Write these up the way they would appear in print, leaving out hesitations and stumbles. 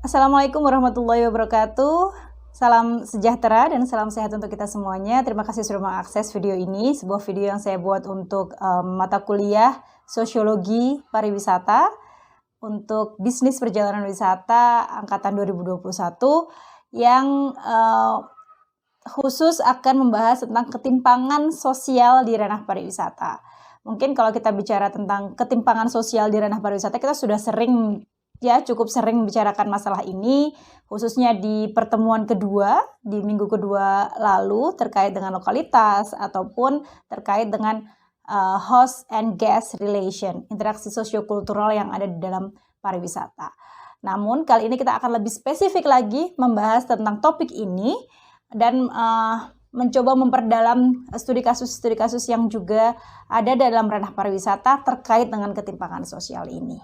Assalamualaikum warahmatullahi wabarakatuh. Salam sejahtera dan salam sehat untuk kita semuanya. Terima kasih sudah mengakses video ini, sebuah video yang saya buat untuk mata kuliah Sosiologi Pariwisata untuk Bisnis Perjalanan Wisata angkatan 2021 yang khusus akan membahas tentang ketimpangan sosial di ranah pariwisata. Mungkin kalau kita bicara tentang ketimpangan sosial di ranah pariwisata, kita sudah cukup sering membicarakan masalah ini, khususnya di pertemuan kedua, di minggu kedua lalu, terkait dengan lokalitas, ataupun terkait dengan host and guest relation, interaksi sosiokultural yang ada di dalam pariwisata. Namun, kali ini kita akan lebih spesifik lagi membahas tentang topik ini, dan mencoba memperdalam studi kasus yang juga ada dalam ranah pariwisata terkait dengan ketimpangan sosial ini.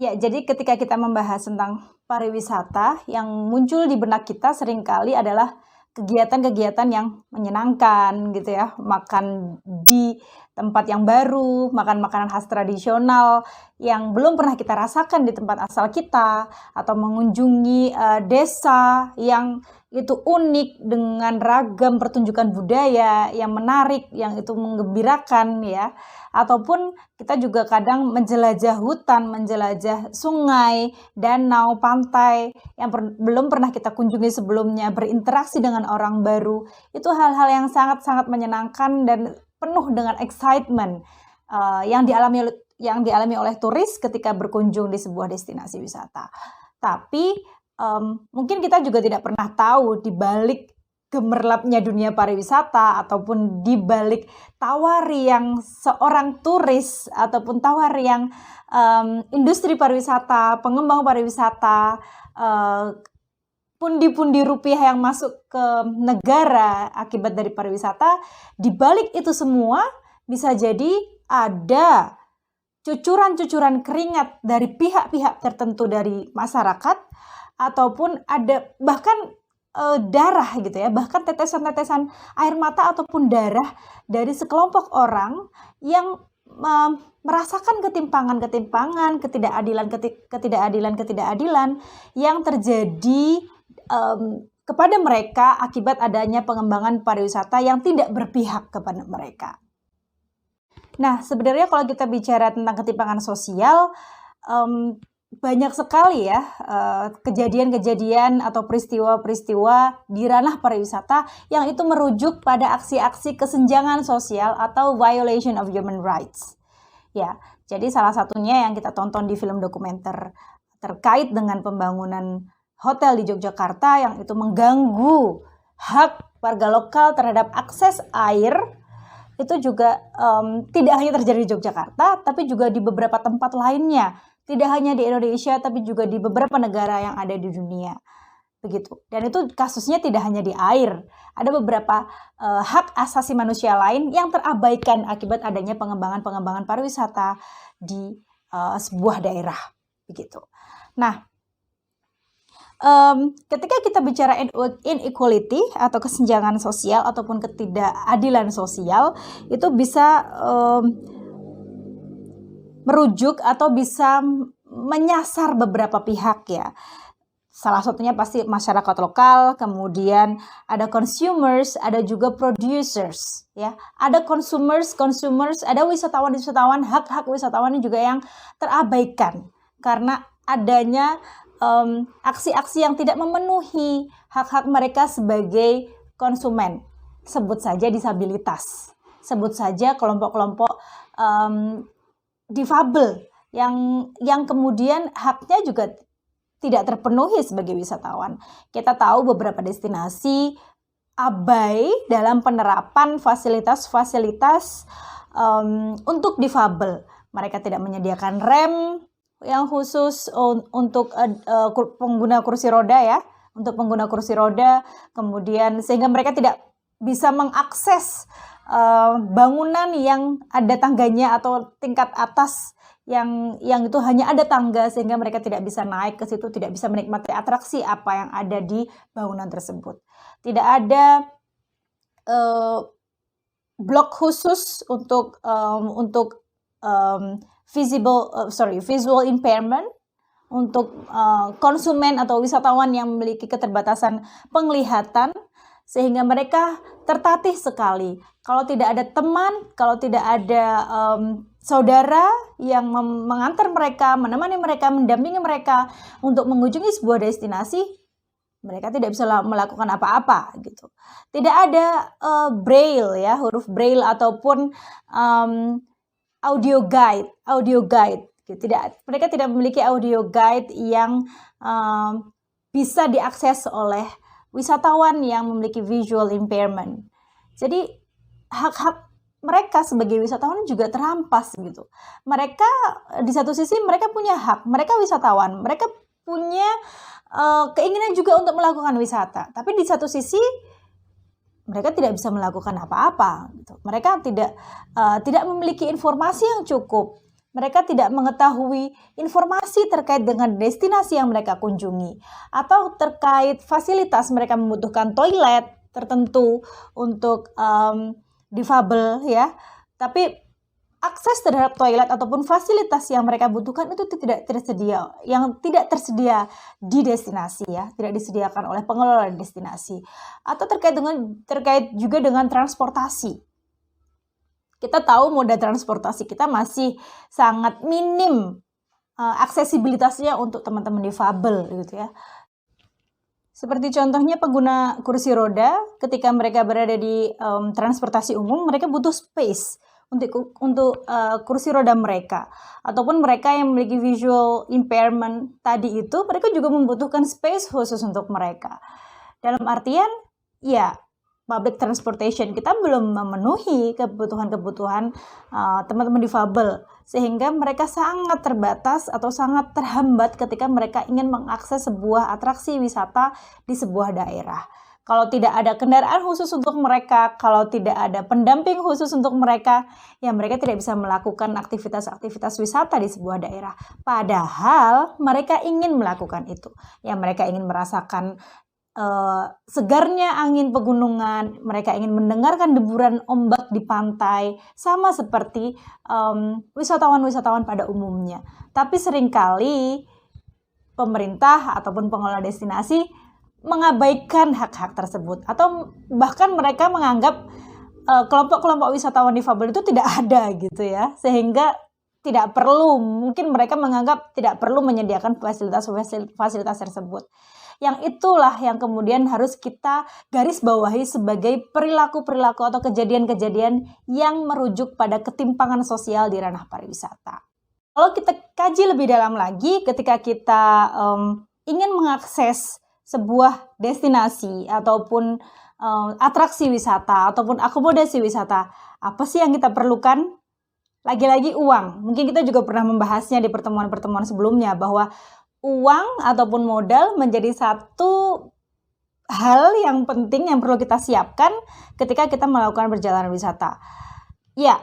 Ya, jadi ketika kita membahas tentang pariwisata, yang muncul di benak kita seringkali adalah kegiatan-kegiatan yang menyenangkan gitu ya, makan di tempat yang baru, makan makanan khas tradisional yang belum pernah kita rasakan di tempat asal kita, atau mengunjungi desa yang itu unik dengan ragam pertunjukan budaya yang menarik, yang itu menggembirakan ya. Ataupun kita juga kadang menjelajah hutan, menjelajah sungai, danau, pantai yang belum pernah kita kunjungi sebelumnya, berinteraksi dengan orang baru. Itu hal-hal yang sangat-sangat menyenangkan dan penuh dengan excitement yang dialami oleh turis ketika berkunjung di sebuah destinasi wisata. Tapi mungkin kita juga tidak pernah tahu di balik gemerlapnya dunia pariwisata, ataupun di balik tawari yang seorang turis, ataupun tawari yang industri pariwisata, pengembang pariwisata, pundi-pundi rupiah yang masuk ke negara akibat dari pariwisata. Di balik itu semua bisa jadi ada cucuran-cucuran keringat dari pihak-pihak tertentu dari masyarakat, ataupun ada bahkan darah gitu ya, bahkan tetesan-tetesan air mata ataupun darah dari sekelompok orang yang merasakan ketimpangan, ketidakadilan yang terjadi kepada mereka akibat adanya pengembangan pariwisata yang tidak berpihak kepada mereka. Nah, sebenarnya kalau kita bicara tentang ketimpangan sosial, banyak sekali ya kejadian-kejadian atau peristiwa-peristiwa di ranah pariwisata yang itu merujuk pada aksi-aksi kesenjangan sosial atau violation of human rights. Ya, jadi salah satunya yang kita tonton di film dokumenter terkait dengan pembangunan hotel di Yogyakarta yang itu mengganggu hak warga lokal terhadap akses air. Itu juga tidak hanya terjadi di Yogyakarta, tapi juga di beberapa tempat lainnya. Tidak hanya di Indonesia, tapi juga di beberapa negara yang ada di dunia. Begitu. Dan itu kasusnya tidak hanya di air. Ada beberapa hak asasi manusia lain yang terabaikan akibat adanya pengembangan pariwisata di sebuah daerah. Begitu. Nah, ketika kita bicara inequality atau kesenjangan sosial ataupun ketidakadilan sosial, itu bisa merujuk atau bisa menyasar beberapa pihak ya. Salah satunya pasti masyarakat lokal, kemudian ada consumers, ada juga producers ya. Ada consumers, ada wisatawan, hak-hak wisatawan juga yang terabaikan karena adanya aksi-aksi yang tidak memenuhi hak-hak mereka sebagai konsumen. Sebut saja disabilitas, sebut saja kelompok-kelompok difabel yang kemudian haknya juga tidak terpenuhi sebagai wisatawan. Kita tahu beberapa destinasi abai dalam penerapan fasilitas-fasilitas untuk difabel. Mereka tidak menyediakan rem yang khusus untuk pengguna kursi roda ya, untuk pengguna kursi roda, kemudian sehingga mereka tidak bisa mengakses bangunan yang ada tangganya atau tingkat atas yang itu hanya ada tangga, sehingga mereka tidak bisa naik ke situ, tidak bisa menikmati atraksi apa yang ada di bangunan tersebut. Tidak ada blok khusus untuk visual impairment, untuk konsumen atau wisatawan yang memiliki keterbatasan penglihatan, sehingga mereka tertatih sekali. Kalau tidak ada teman, kalau tidak ada saudara yang mengantar mereka, menemani mereka, mendampingi mereka untuk mengunjungi sebuah destinasi, mereka tidak bisa melakukan apa-apa gitu. Tidak ada braille ya, huruf braille ataupun audio guide. Mereka tidak memiliki audio guide yang bisa diakses oleh wisatawan yang memiliki visual impairment. Jadi hak-hak mereka sebagai wisatawan juga terampas gitu. Mereka di satu sisi mereka punya hak, mereka wisatawan, mereka punya keinginan juga untuk melakukan wisata. Tapi di satu sisi mereka tidak bisa melakukan apa-apa gitu. Mereka tidak memiliki informasi yang cukup. Mereka tidak mengetahui informasi terkait dengan destinasi yang mereka kunjungi atau terkait fasilitas. Mereka membutuhkan toilet tertentu untuk difabel ya. Tapi akses terhadap toilet ataupun fasilitas yang mereka butuhkan itu tidak tersedia, yang tidak tersedia di destinasi ya, tidak disediakan oleh pengelola destinasi. Atau terkait juga dengan transportasi. Kita tahu moda transportasi kita masih sangat minim aksesibilitasnya untuk teman-teman difabel gitu ya. Seperti contohnya pengguna kursi roda, ketika mereka berada di transportasi umum, mereka butuh space untuk kursi roda mereka. Ataupun mereka yang memiliki visual impairment tadi itu, mereka juga membutuhkan space khusus untuk mereka. Dalam artian, ya, public transportation kita belum memenuhi kebutuhan-kebutuhan teman-teman difabel, sehingga mereka sangat terbatas atau sangat terhambat ketika mereka ingin mengakses sebuah atraksi wisata di sebuah daerah. Kalau tidak ada kendaraan khusus untuk mereka, kalau tidak ada pendamping khusus untuk mereka, ya mereka tidak bisa melakukan aktivitas-aktivitas wisata di sebuah daerah. Padahal mereka ingin melakukan itu. Ya mereka ingin merasakan segarnya angin pegunungan, mereka ingin mendengarkan deburan ombak di pantai, sama seperti wisatawan-wisatawan pada umumnya. Tapi seringkali pemerintah ataupun pengelola destinasi mengabaikan hak-hak tersebut, atau bahkan mereka menganggap kelompok-kelompok wisatawan difabel itu tidak ada gitu ya, sehingga tidak perlu, mungkin mereka menganggap tidak perlu menyediakan fasilitas tersebut. Yang itulah yang kemudian harus kita garis bawahi sebagai perilaku-perilaku atau kejadian-kejadian yang merujuk pada ketimpangan sosial di ranah pariwisata. Kalau kita kaji lebih dalam lagi, ketika kita ingin mengakses sebuah destinasi ataupun atraksi wisata ataupun akomodasi wisata, apa sih yang kita perlukan? Lagi-lagi uang. Mungkin kita juga pernah membahasnya di pertemuan-pertemuan sebelumnya bahwa uang ataupun modal menjadi satu hal yang penting yang perlu kita siapkan ketika kita melakukan perjalanan wisata. Ya,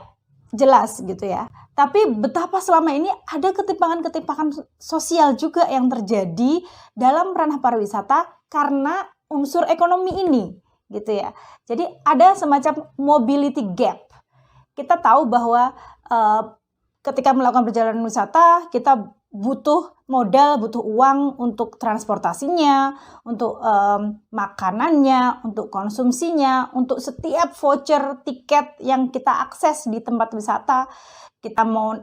jelas gitu ya. Tapi betapa selama ini ada ketimpangan-ketimpangan sosial juga yang terjadi dalam ranah pariwisata karena unsur ekonomi ini gitu ya. Jadi ada semacam mobility gap. Kita tahu bahwa ketika melakukan perjalanan wisata kita butuh modal, butuh uang untuk transportasinya, untuk makanannya, untuk konsumsinya, untuk setiap voucher tiket yang kita akses di tempat wisata. Kita mau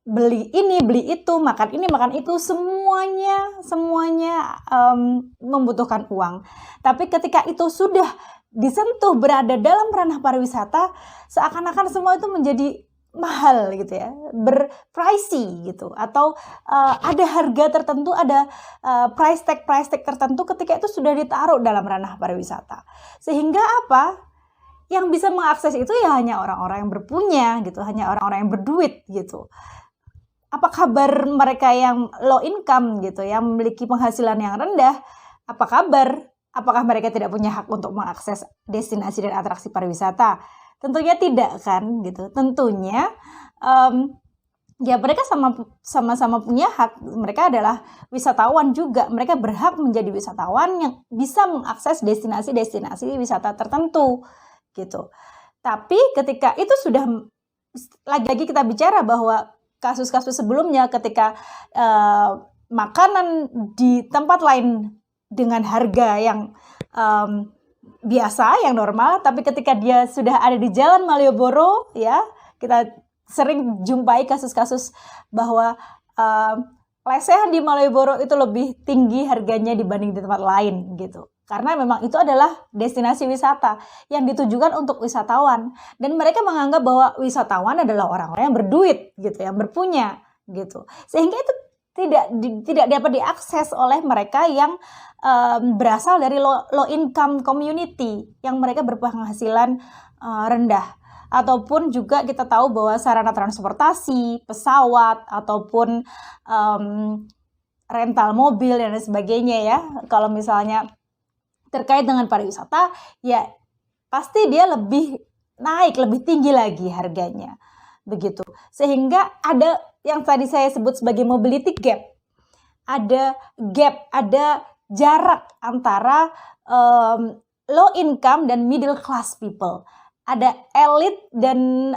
beli ini, beli itu, makan ini, makan itu, semuanya membutuhkan uang. Tapi ketika itu sudah disentuh berada dalam ranah pariwisata, seakan-akan semua itu menjadi mahal gitu ya, berpricey gitu, atau ada harga tertentu, ada price tag tertentu ketika itu sudah ditaruh dalam ranah pariwisata. Sehingga apa? Yang bisa mengakses itu ya hanya orang-orang yang berpunya gitu, hanya orang-orang yang berduit gitu. Apa kabar mereka yang low income gitu, yang memiliki penghasilan yang rendah? Apa kabar? Apakah mereka tidak punya hak untuk mengakses destinasi dan atraksi pariwisata? Tentunya tidak kan gitu. Tentunya ya mereka sama-sama punya hak. Mereka adalah wisatawan juga. Mereka berhak menjadi wisatawan yang bisa mengakses destinasi-destinasi wisata tertentu gitu. Tapi ketika itu sudah, lagi-lagi kita bicara bahwa kasus-kasus sebelumnya ketika makanan di tempat lain dengan harga yang biasa, yang normal, tapi ketika dia sudah ada di Jalan Malioboro, ya, kita sering jumpai kasus-kasus bahwa lesehan di Malioboro itu lebih tinggi harganya dibanding di tempat lain gitu. Karena memang itu adalah destinasi wisata yang ditujukan untuk wisatawan, dan mereka menganggap bahwa wisatawan adalah orang-orang yang berduit gitu, yang berpunya gitu. Sehingga itu tidak dapat diakses oleh mereka yang berasal dari low income community, yang mereka berpenghasilan rendah. Ataupun juga kita tahu bahwa sarana transportasi, pesawat, ataupun rental mobil dan sebagainya ya, kalau misalnya terkait dengan pariwisata, ya pasti dia lebih naik, lebih tinggi lagi harganya. Begitu. Sehingga ada yang tadi saya sebut sebagai mobility gap. Ada jarak antara low income dan middle class people. Ada elit dan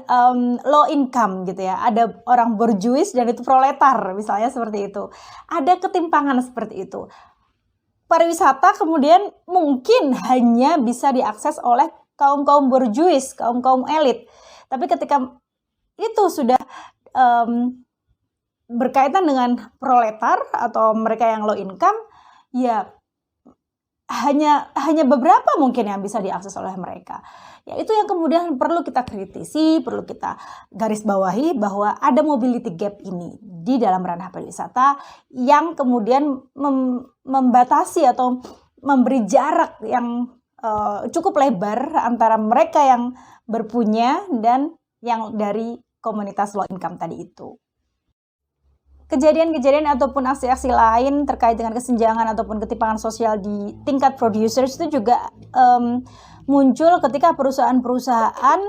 low income gitu ya. Ada orang borjuis dan itu proletar, misalnya seperti itu. Ada ketimpangan seperti itu. Pariwisata kemudian mungkin hanya bisa diakses oleh kaum-kaum borjuis, kaum-kaum elit. Tapi ketika itu sudah berkaitan dengan proletar atau mereka yang low income, ya hanya beberapa mungkin yang bisa diakses oleh mereka. Ya itu yang kemudian perlu kita kritisi, perlu kita garis bawahi bahwa ada mobility gap ini di dalam ranah pariwisata yang kemudian membatasi atau memberi jarak yang cukup lebar antara mereka yang berpunya dan yang dari komunitas low income tadi itu. Kejadian-kejadian ataupun aksi-aksi lain terkait dengan kesenjangan ataupun ketimpangan sosial di tingkat producers itu juga muncul ketika perusahaan-perusahaan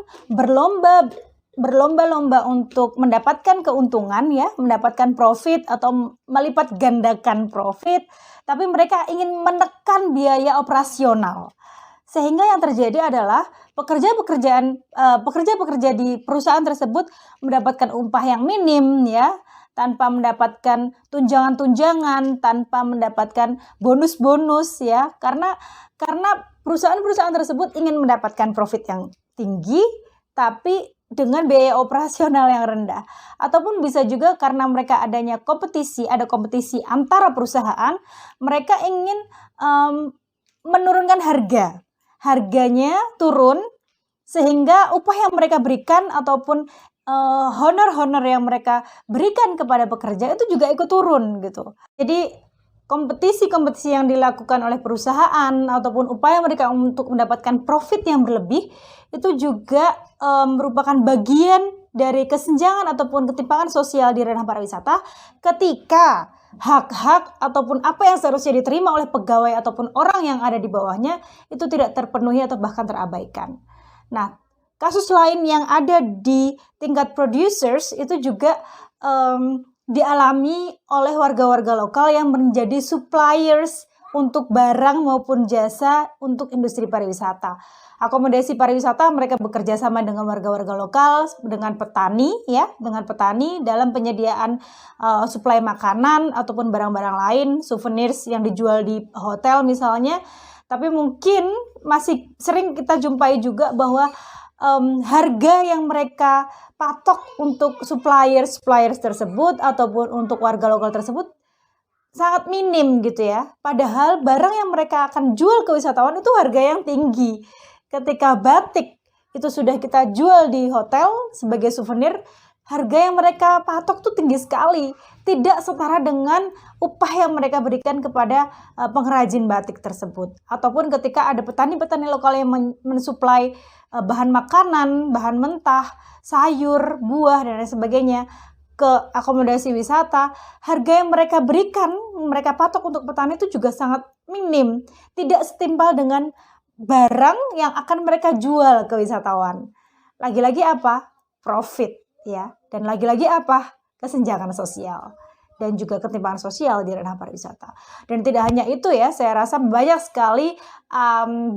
berlomba-lomba untuk mendapatkan keuntungan ya, mendapatkan profit atau melipat gandakan profit, tapi mereka ingin menekan biaya operasional. Sehingga yang terjadi adalah pekerja-pekerja di perusahaan tersebut mendapatkan upah yang minim ya, tanpa mendapatkan tunjangan-tunjangan, tanpa mendapatkan bonus-bonus ya, karena perusahaan-perusahaan tersebut ingin mendapatkan profit yang tinggi tapi dengan biaya operasional yang rendah. Ataupun bisa juga karena mereka ada kompetisi antara perusahaan, mereka ingin menurunkan harganya turun sehingga upah yang mereka berikan ataupun honor-honor yang mereka berikan kepada pekerja itu juga ikut turun gitu. Jadi kompetisi-kompetisi yang dilakukan oleh perusahaan ataupun upaya mereka untuk mendapatkan profit yang berlebih itu juga merupakan bagian dari kesenjangan ataupun ketimpangan sosial di ranah pariwisata ketika hak-hak ataupun apa yang seharusnya diterima oleh pegawai ataupun orang yang ada di bawahnya itu tidak terpenuhi atau bahkan terabaikan. Nah, kasus lain yang ada di tingkat producers itu juga dialami oleh warga-warga lokal yang menjadi suppliers untuk barang maupun jasa untuk industri pariwisata. Akomodasi pariwisata mereka bekerja sama dengan warga-warga lokal, dengan petani dalam penyediaan suplai makanan ataupun barang-barang lain, souvenirs yang dijual di hotel misalnya. Tapi mungkin masih sering kita jumpai juga bahwa harga yang mereka patok untuk suppliers tersebut ataupun untuk warga lokal tersebut sangat minim gitu ya. Padahal barang yang mereka akan jual ke wisatawan itu harga yang tinggi. Ketika batik itu sudah kita jual di hotel sebagai souvenir, harga yang mereka patok tuh tinggi sekali. Tidak setara dengan upah yang mereka berikan kepada pengrajin batik tersebut. Ataupun ketika ada petani-petani lokal yang mensuplai bahan makanan, bahan mentah, sayur, buah, dan lain sebagainya ke akomodasi wisata, harga yang mereka berikan, mereka patok untuk petani itu juga sangat minim. Tidak setimpal dengan barang yang akan mereka jual ke wisatawan. Lagi-lagi apa? Profit ya. Dan lagi-lagi apa? Kesenjangan sosial dan juga ketimpangan sosial di ranah pariwisata. Dan tidak hanya itu ya, saya rasa banyak sekali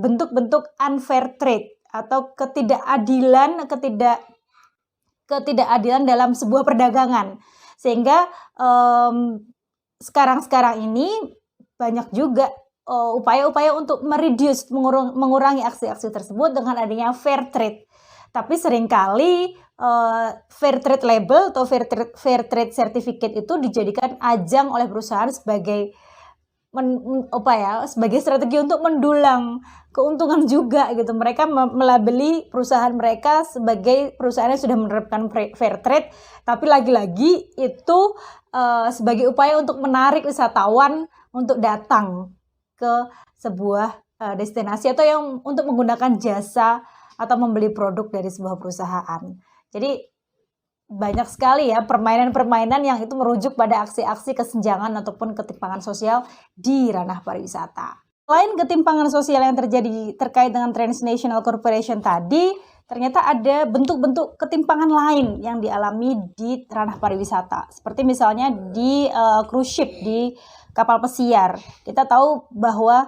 bentuk-bentuk unfair trade atau ketidakadilan, ketidakadilan dalam sebuah perdagangan. Sehingga sekarang ini banyak juga upaya-upaya untuk mengurangi aksi-aksi tersebut dengan adanya fair trade. Tapi seringkali fair trade label atau fair trade certificate itu dijadikan ajang oleh perusahaan sebagai sebagai strategi untuk mendulang keuntungan juga gitu. Mereka melabeli perusahaan mereka sebagai perusahaan yang sudah menerapkan fair trade, tapi lagi-lagi itu sebagai upaya untuk menarik wisatawan untuk datang ke sebuah destinasi atau yang untuk menggunakan jasa atau membeli produk dari sebuah perusahaan. Jadi banyak sekali ya permainan-permainan yang itu merujuk pada aksi-aksi kesenjangan ataupun ketimpangan sosial di ranah pariwisata. Selain ketimpangan sosial yang terjadi terkait dengan transnational corporation tadi, ternyata ada bentuk-bentuk ketimpangan lain yang dialami di ranah pariwisata. Seperti misalnya di cruise ship, di kapal pesiar. Kita tahu bahwa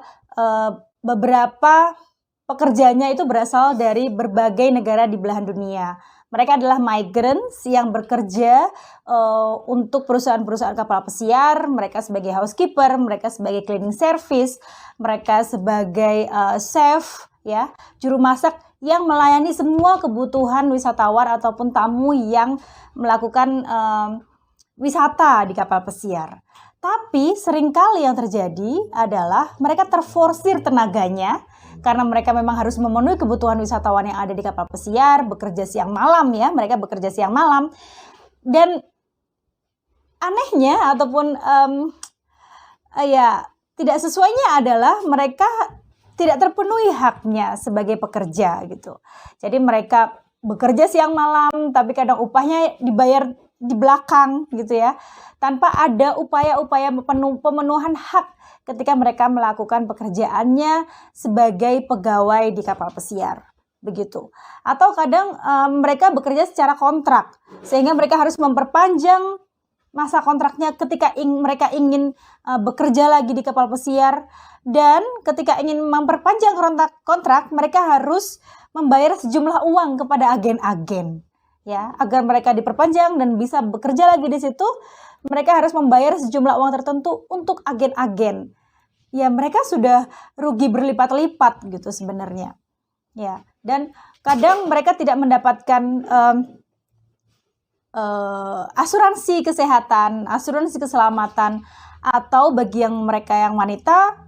beberapa pekerjanya itu berasal dari berbagai negara di belahan dunia. Mereka adalah migrants yang bekerja untuk perusahaan-perusahaan kapal pesiar. Mereka sebagai housekeeper, mereka sebagai cleaning service, mereka sebagai chef, ya, juru masak yang melayani semua kebutuhan wisatawan ataupun tamu yang melakukan wisata di kapal pesiar. Tapi seringkali yang terjadi adalah mereka terforsir tenaganya karena mereka memang harus memenuhi kebutuhan wisatawan yang ada di kapal pesiar, bekerja siang malam ya, mereka bekerja siang malam. Dan anehnya ataupun tidak sesuainya adalah mereka tidak terpenuhi haknya sebagai pekerja gitu. Jadi mereka bekerja siang malam, tapi kadang upahnya dibayar di belakang gitu ya, tanpa ada upaya-upaya pemenuhan hak ketika mereka melakukan pekerjaannya sebagai pegawai di kapal pesiar, begitu. Atau kadang mereka bekerja secara kontrak, sehingga mereka harus memperpanjang masa kontraknya ketika mereka ingin bekerja lagi di kapal pesiar, dan ketika ingin memperpanjang kontrak, mereka harus membayar sejumlah uang kepada agen-agen, ya, agar mereka diperpanjang dan bisa bekerja lagi di situ. Mereka harus membayar sejumlah uang tertentu untuk agen-agen. Ya, mereka sudah rugi berlipat-lipat gitu sebenarnya. Ya, dan kadang mereka tidak mendapatkan asuransi kesehatan, asuransi keselamatan, atau bagi mereka yang wanita,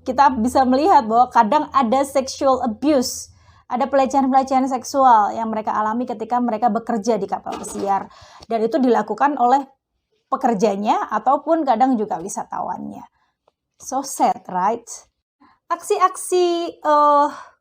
kita bisa melihat bahwa kadang ada sexual abuse, ada pelecehan-pelecehan seksual yang mereka alami ketika mereka bekerja di kapal pesiar, dan itu dilakukan oleh pekerjanya ataupun kadang juga wisatawannya. So sad, right? Aksi-aksi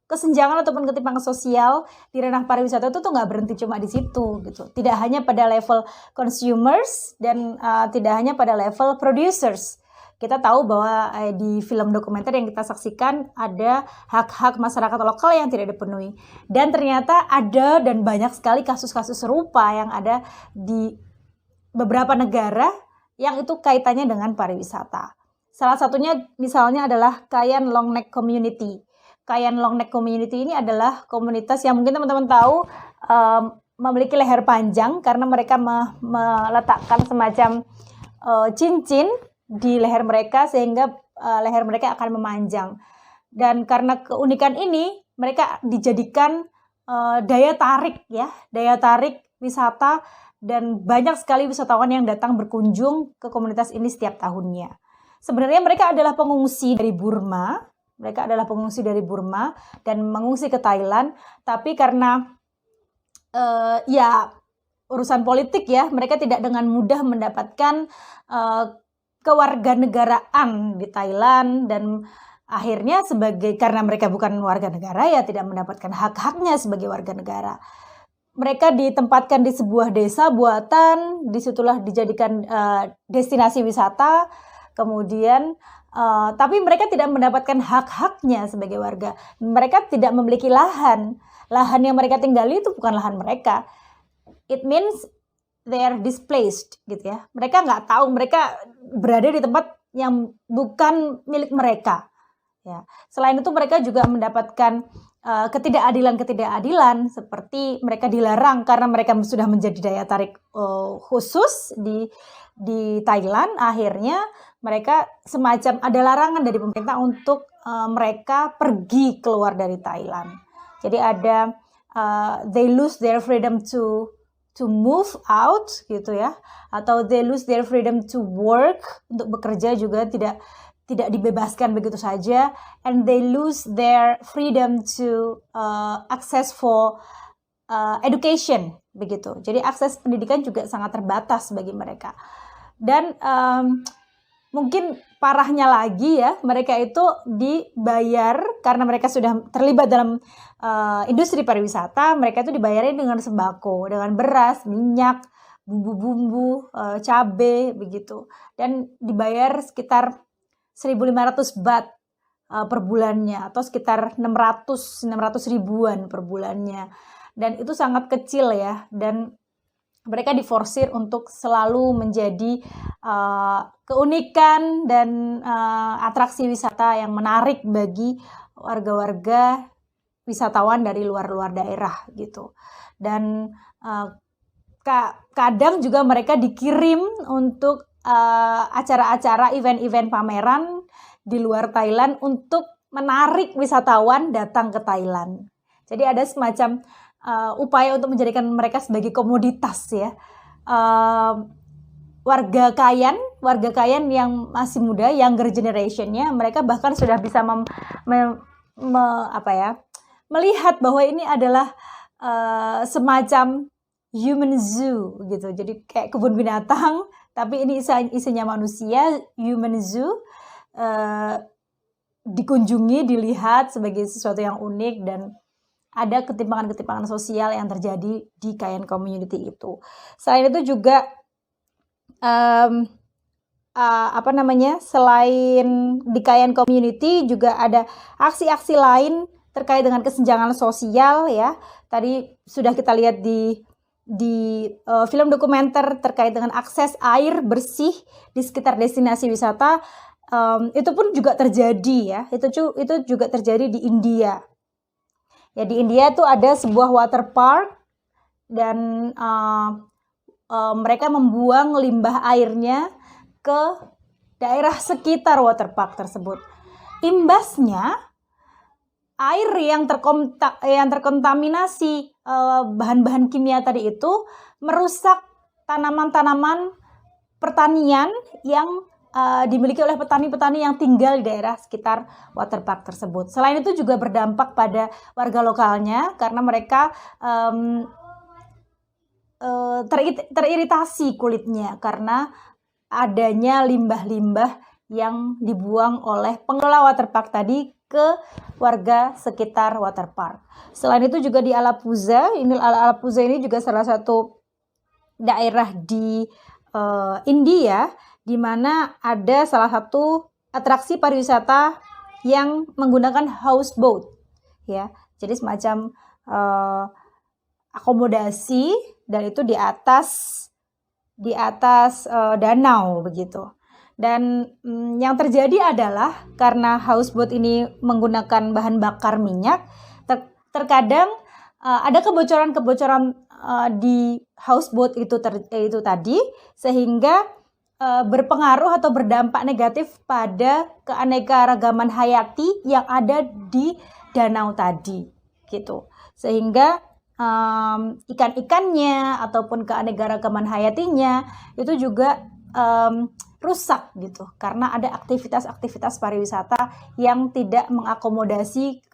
kesenjangan ataupun ketimpangan sosial di ranah pariwisata itu tuh nggak berhenti cuma di situ gitu. Tidak hanya pada level consumers dan tidak hanya pada level producers. Kita tahu bahwa di film dokumenter yang kita saksikan ada hak-hak masyarakat lokal yang tidak dipenuhi. Dan ternyata ada dan banyak sekali kasus-kasus serupa yang ada di beberapa negara yang itu kaitannya dengan pariwisata. Salah satunya misalnya adalah Cayenne Longneck Community. Cayenne Longneck Community ini adalah komunitas yang mungkin teman-teman tahu memiliki leher panjang karena mereka meletakkan semacam cincin di leher mereka sehingga leher mereka akan memanjang. Dan karena keunikan ini mereka dijadikan daya tarik wisata, dan banyak sekali wisatawan yang datang berkunjung ke komunitas ini setiap tahunnya. Sebenarnya mereka adalah pengungsi dari Burma. Mereka adalah pengungsi dari Burma dan mengungsi ke Thailand. Tapi karena urusan politik ya, mereka tidak dengan mudah mendapatkan kewarganegaraan di Thailand, dan akhirnya karena mereka bukan warga negara ya tidak mendapatkan hak-haknya sebagai warga negara. Mereka ditempatkan di sebuah desa buatan, disitulah dijadikan destinasi wisata, kemudian tapi mereka tidak mendapatkan hak-haknya sebagai warga. Mereka tidak memiliki lahan yang mereka tinggali itu bukan lahan mereka. It means they are displaced gitu ya. Mereka nggak tahu, mereka berada di tempat yang bukan milik mereka. Ya. Selain itu mereka juga mendapatkan ketidakadilan seperti mereka dilarang karena mereka sudah menjadi daya tarik khusus di Thailand. Akhirnya mereka semacam ada larangan dari pemerintah untuk mereka pergi keluar dari Thailand. Jadi ada they lose their freedom to move out gitu ya, atau they lose their freedom to work, untuk bekerja juga tidak dibebaskan begitu saja, and they lose their freedom to access for education begitu. Jadi akses pendidikan juga sangat terbatas bagi mereka. Dan mungkin parahnya lagi ya, mereka itu dibayar karena mereka sudah terlibat dalam industri pariwisata, mereka itu dibayarin dengan sembako, dengan beras, minyak, bumbu-bumbu, cabai begitu. Dan dibayar sekitar 1.500 baht per bulannya, atau sekitar 600 ribuan per bulannya. Dan itu sangat kecil ya, dan mereka diforsir untuk selalu menjadi keunikan dan atraksi wisata yang menarik bagi warga-warga wisatawan dari luar daerah gitu. Dan kadang juga mereka dikirim untuk acara-acara event-event pameran di luar Thailand untuk menarik wisatawan datang ke Thailand. Jadi ada semacam upaya untuk menjadikan mereka sebagai komoditas ya. Warga Kayan yang masih muda, younger generation-nya, mereka bahkan sudah bisa melihat bahwa ini adalah semacam human zoo gitu. Jadi kayak kebun binatang, tapi ini isinya manusia, human zoo, dikunjungi, dilihat sebagai sesuatu yang unik, dan ada ketimpangan-ketimpangan sosial yang terjadi di Kayan community itu. Selain itu juga selain di Kayan community juga ada aksi-aksi lain terkait dengan kesenjangan sosial ya. Tadi sudah kita lihat di film dokumenter terkait dengan akses air bersih di sekitar destinasi wisata. Itu pun juga terjadi ya. Itu juga terjadi di India. Ya, di India itu ada sebuah water park, dan mereka membuang limbah airnya ke daerah sekitar water park tersebut. Imbasnya, air yang terkontaminasi bahan-bahan kimia tadi itu merusak tanaman-tanaman pertanian yang dimiliki oleh petani-petani yang tinggal di daerah sekitar water park tersebut. Selain itu juga berdampak pada warga lokalnya karena mereka teriritasi kulitnya karena adanya limbah-limbah yang dibuang oleh pengelola water park tadi ke warga sekitar water park. Selain itu juga di Alappuzha, ini juga salah satu daerah di India, di mana ada salah satu atraksi pariwisata yang menggunakan houseboat ya. Jadi semacam akomodasi, dan itu di atas danau begitu. Dan yang terjadi adalah karena houseboat ini menggunakan bahan bakar minyak, terkadang ada kebocoran di houseboat itu tadi, sehingga berpengaruh atau berdampak negatif pada keanekaragaman hayati yang ada di danau tadi gitu. Sehingga ikan-ikannya ataupun keanekaragaman hayatinya itu juga rusak gitu, karena ada aktivitas-aktivitas pariwisata yang tidak mengakomodasi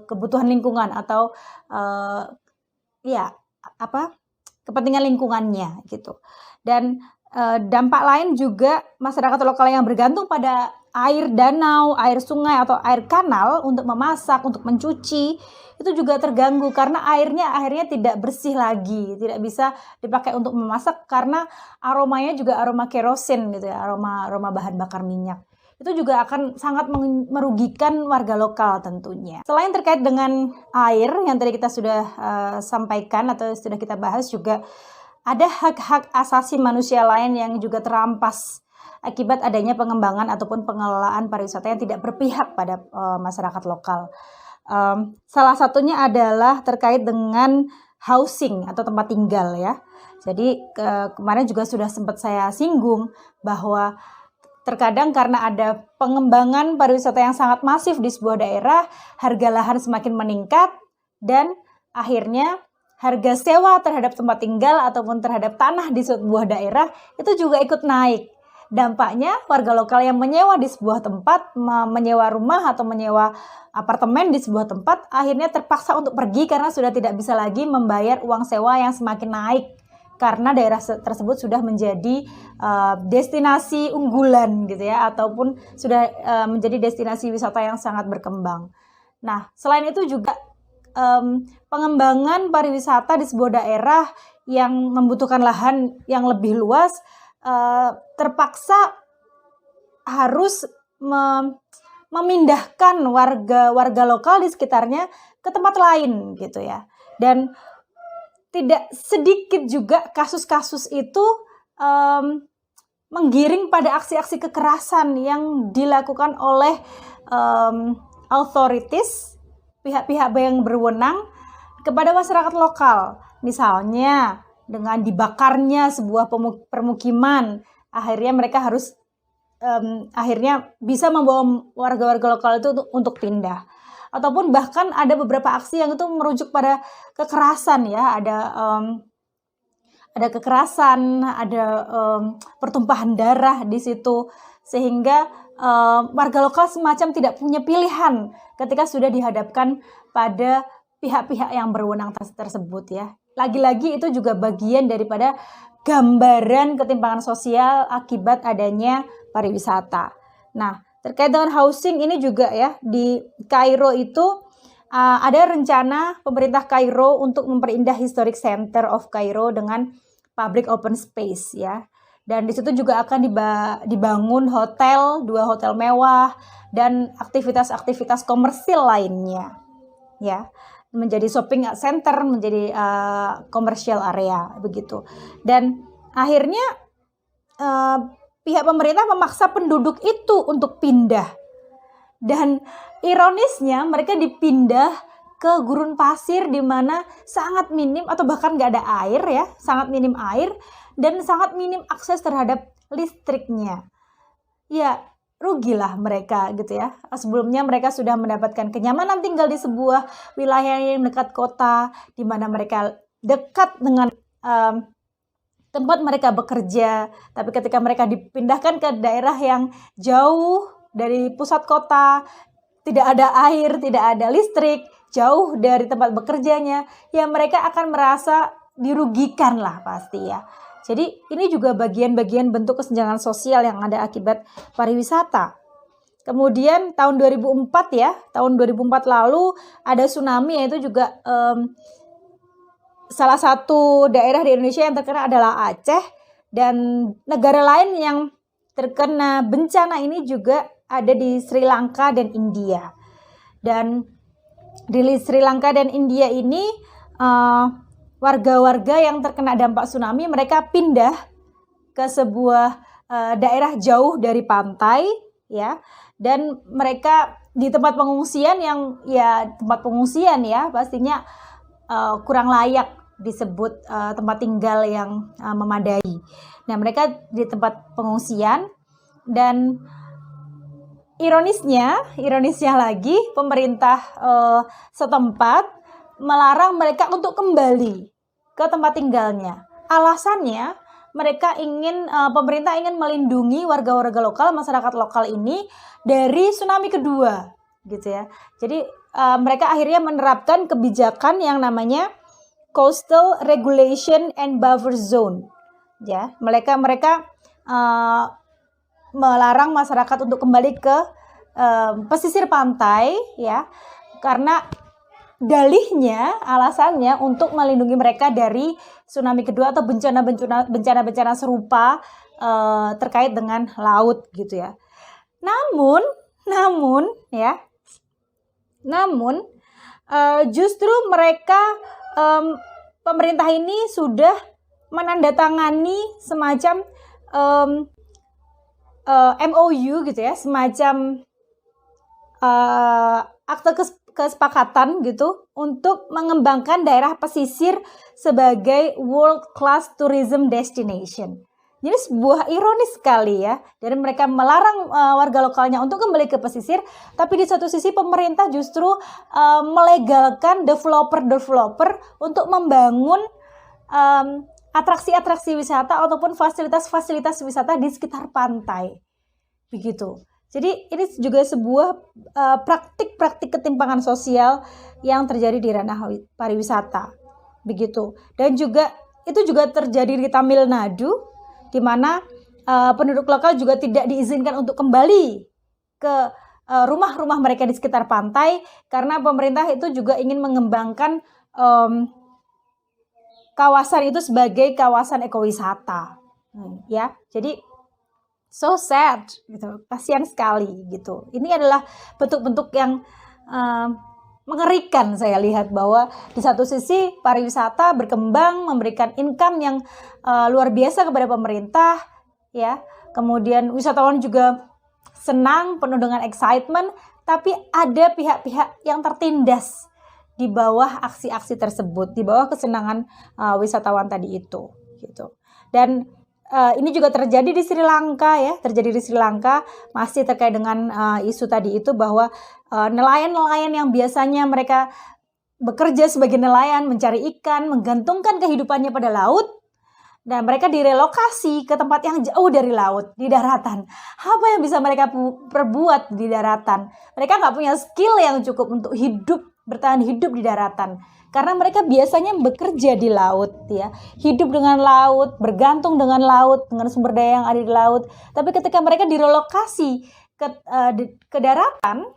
kebutuhan lingkungan atau kepentingan lingkungannya gitu. Dan dampak lain juga, masyarakat lokal yang bergantung pada air danau, air sungai atau air kanal untuk memasak, untuk mencuci, itu juga terganggu karena akhirnya tidak bersih lagi, tidak bisa dipakai untuk memasak karena aromanya juga aroma kerosin gitu ya, aroma bahan bakar minyak. Itu juga akan sangat merugikan warga lokal tentunya. Selain terkait dengan air yang tadi kita sudah sampaikan atau sudah kita bahas, juga ada hak-hak asasi manusia lain yang juga terampas akibat adanya pengembangan ataupun pengelolaan pariwisata yang tidak berpihak pada masyarakat lokal. Salah satunya adalah terkait dengan housing atau tempat tinggal ya. Jadi kemarin juga sudah sempat saya singgung bahwa terkadang karena ada pengembangan pariwisata yang sangat masif di sebuah daerah, harga lahan semakin meningkat dan akhirnya harga sewa terhadap tempat tinggal ataupun terhadap tanah di sebuah daerah itu juga ikut naik. Dampaknya warga lokal yang menyewa di sebuah tempat, menyewa rumah atau menyewa apartemen di sebuah tempat, akhirnya terpaksa untuk pergi karena sudah tidak bisa lagi membayar uang sewa yang semakin naik. Karena daerah tersebut sudah menjadi destinasi unggulan gitu ya, ataupun sudah menjadi destinasi wisata yang sangat berkembang. Nah, selain itu juga pengembangan pariwisata di sebuah daerah yang membutuhkan lahan yang lebih luas, terpaksa harus memindahkan warga lokal di sekitarnya ke tempat lain gitu ya. Dan tidak sedikit juga kasus-kasus itu menggiring pada aksi-aksi kekerasan yang dilakukan oleh authorities, pihak-pihak yang berwenang kepada masyarakat lokal. Misalnya dengan dibakarnya sebuah permukiman, akhirnya mereka harus akhirnya bisa membawa warga-warga lokal itu untuk pindah. Ataupun bahkan ada beberapa aksi yang itu merujuk pada kekerasan ya, ada kekerasan, ada pertumpahan darah di situ, sehingga warga lokal semacam tidak punya pilihan ketika sudah dihadapkan pada pihak-pihak yang berwenang tersebut ya. Lagi-lagi itu juga bagian daripada gambaran ketimpangan sosial akibat adanya pariwisata. Nah, terkait dengan housing ini juga ya, di Kairo itu ada rencana pemerintah Kairo untuk memperindah Historic Center of Cairo dengan public open space ya. Dan di situ juga akan dibangun hotel, 2 hotel mewah dan aktivitas-aktivitas komersil lainnya. Ya, menjadi shopping center, menjadi commercial area begitu. Dan akhirnya pihak pemerintah memaksa penduduk itu untuk pindah. Dan ironisnya mereka dipindah ke gurun pasir di mana sangat minim atau bahkan nggak ada air ya, sangat minim air dan sangat minim akses terhadap listriknya. Ya, rugilah mereka gitu ya. Sebelumnya mereka sudah mendapatkan kenyamanan tinggal di sebuah wilayah yang dekat kota, di mana mereka dekat dengan tempat mereka bekerja. Tapi ketika mereka dipindahkan ke daerah yang jauh dari pusat kota, tidak ada air, tidak ada listrik, jauh dari tempat bekerjanya, ya mereka akan merasa dirugikan lah pasti ya. Jadi ini juga bagian-bagian bentuk kesenjangan sosial yang ada akibat pariwisata. Kemudian tahun 2004 ya, tahun 2004 lalu ada tsunami, yaitu juga salah satu daerah di Indonesia yang terkena adalah Aceh, dan negara lain yang terkena bencana ini juga ada di Sri Lanka dan India. Dan di Sri Lanka dan India ini warga-warga yang terkena dampak tsunami mereka pindah ke sebuah daerah jauh dari pantai ya, dan mereka di tempat pengungsian yang ya tempat pengungsian ya pastinya kurang layak disebut tempat tinggal yang memadai. Nah, mereka di tempat pengungsian, dan ironisnya lagi pemerintah setempat melarang mereka untuk kembali ke tempat tinggalnya. Alasannya pemerintah ingin melindungi warga-warga lokal, masyarakat lokal ini dari tsunami kedua gitu ya. Jadi mereka akhirnya menerapkan kebijakan yang namanya Coastal Regulation and Buffer Zone. Ya, mereka melarang masyarakat untuk kembali ke pesisir pantai ya, karena alasannya untuk melindungi mereka dari tsunami kedua atau bencana serupa terkait dengan laut gitu ya. Namun justru mereka pemerintah ini sudah menandatangani semacam MOU gitu ya, semacam akte kesepakatan gitu untuk mengembangkan daerah pesisir sebagai world class tourism destination. Jadi sebuah ironis sekali ya, dari mereka melarang warga lokalnya untuk kembali ke pesisir, tapi di satu sisi pemerintah justru melegalkan developer-developer untuk membangun atraksi-atraksi wisata ataupun fasilitas-fasilitas wisata di sekitar pantai. Begitu. Jadi ini juga sebuah praktik-praktik ketimpangan sosial yang terjadi di ranah pariwisata. Begitu. Dan juga itu juga terjadi di Tamil Nadu, di mana penduduk lokal juga tidak diizinkan untuk kembali ke rumah-rumah mereka di sekitar pantai karena pemerintah itu juga ingin mengembangkan kawasan itu sebagai kawasan ekowisata. Ya. Jadi so sad gitu, kasihan sekali gitu. Ini adalah bentuk-bentuk yang mengerikan. Saya lihat bahwa di satu sisi pariwisata berkembang, memberikan income yang luar biasa kepada pemerintah, ya. Kemudian wisatawan juga senang, penuh dengan excitement, tapi ada pihak-pihak yang tertindas di bawah aksi-aksi tersebut, di bawah kesenangan wisatawan tadi itu, gitu. Dan ini juga terjadi di Sri Lanka ya, masih terkait dengan isu tadi itu bahwa nelayan-nelayan yang biasanya mereka bekerja sebagai nelayan, mencari ikan, menggantungkan kehidupannya pada laut, dan mereka direlokasi ke tempat yang jauh dari laut, di daratan. Apa yang bisa mereka perbuat di daratan? Mereka nggak punya skill yang cukup untuk bertahan hidup di daratan. Karena mereka biasanya bekerja di laut, ya, hidup dengan laut, bergantung dengan laut, dengan sumber daya yang ada di laut. Tapi ketika mereka direlokasi ke daratan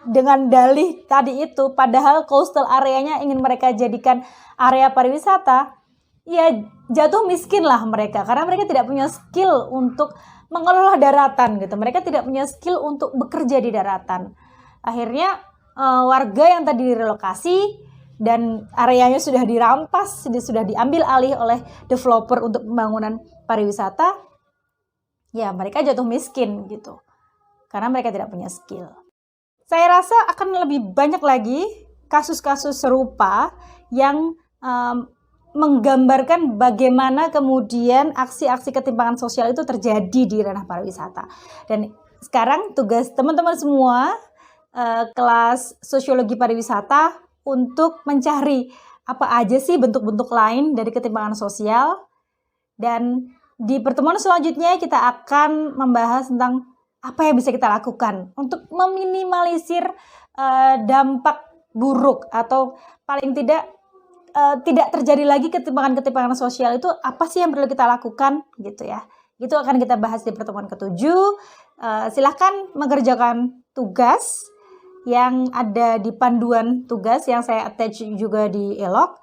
dengan dalih tadi itu, padahal coastal areanya ingin mereka jadikan area pariwisata, ya jatuh miskin lah mereka, karena mereka tidak punya skill untuk mengelola daratan gitu. Mereka tidak punya skill untuk bekerja di daratan. Akhirnya warga yang tadi direlokasi dan areanya sudah dirampas, sudah diambil alih oleh developer untuk pembangunan pariwisata, ya mereka jatuh miskin gitu, karena mereka tidak punya skill. Saya rasa akan lebih banyak lagi kasus-kasus serupa yang menggambarkan bagaimana kemudian aksi-aksi ketimpangan sosial itu terjadi di ranah pariwisata. Dan sekarang tugas teman-teman semua kelas sosiologi pariwisata untuk mencari apa aja sih bentuk-bentuk lain dari ketimpangan sosial. Dan di pertemuan selanjutnya kita akan membahas tentang apa yang bisa kita lakukan untuk meminimalisir dampak buruk, atau paling tidak tidak terjadi lagi ketimpangan-ketimpangan sosial itu. Apa sih yang perlu kita lakukan gitu ya. Itu akan kita bahas di pertemuan ke-7. Silahkan mengerjakan tugas yang ada di panduan tugas yang saya attach juga di elok,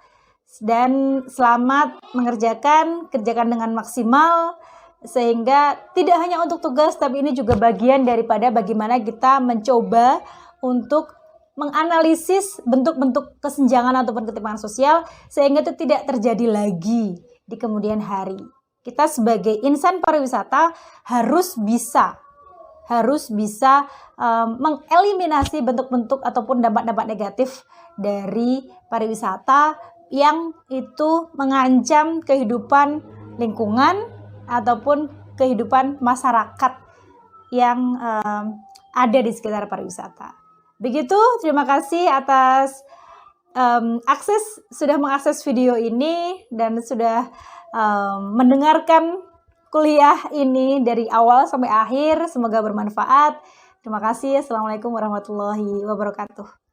dan selamat kerjakan dengan maksimal, sehingga tidak hanya untuk tugas tapi ini juga bagian daripada bagaimana kita mencoba untuk menganalisis bentuk-bentuk kesenjangan ataupun ketimpangan sosial sehingga itu tidak terjadi lagi di kemudian hari. Kita sebagai insan pariwisata harus bisa mengeliminasi bentuk-bentuk ataupun dampak-dampak negatif dari pariwisata yang itu mengancam kehidupan lingkungan ataupun kehidupan masyarakat yang ada di sekitar pariwisata. Begitu, terima kasih atas sudah mengakses video ini dan sudah mendengarkan kuliah ini dari awal sampai akhir. Semoga bermanfaat. Terima kasih. Assalamualaikum warahmatullahi wabarakatuh.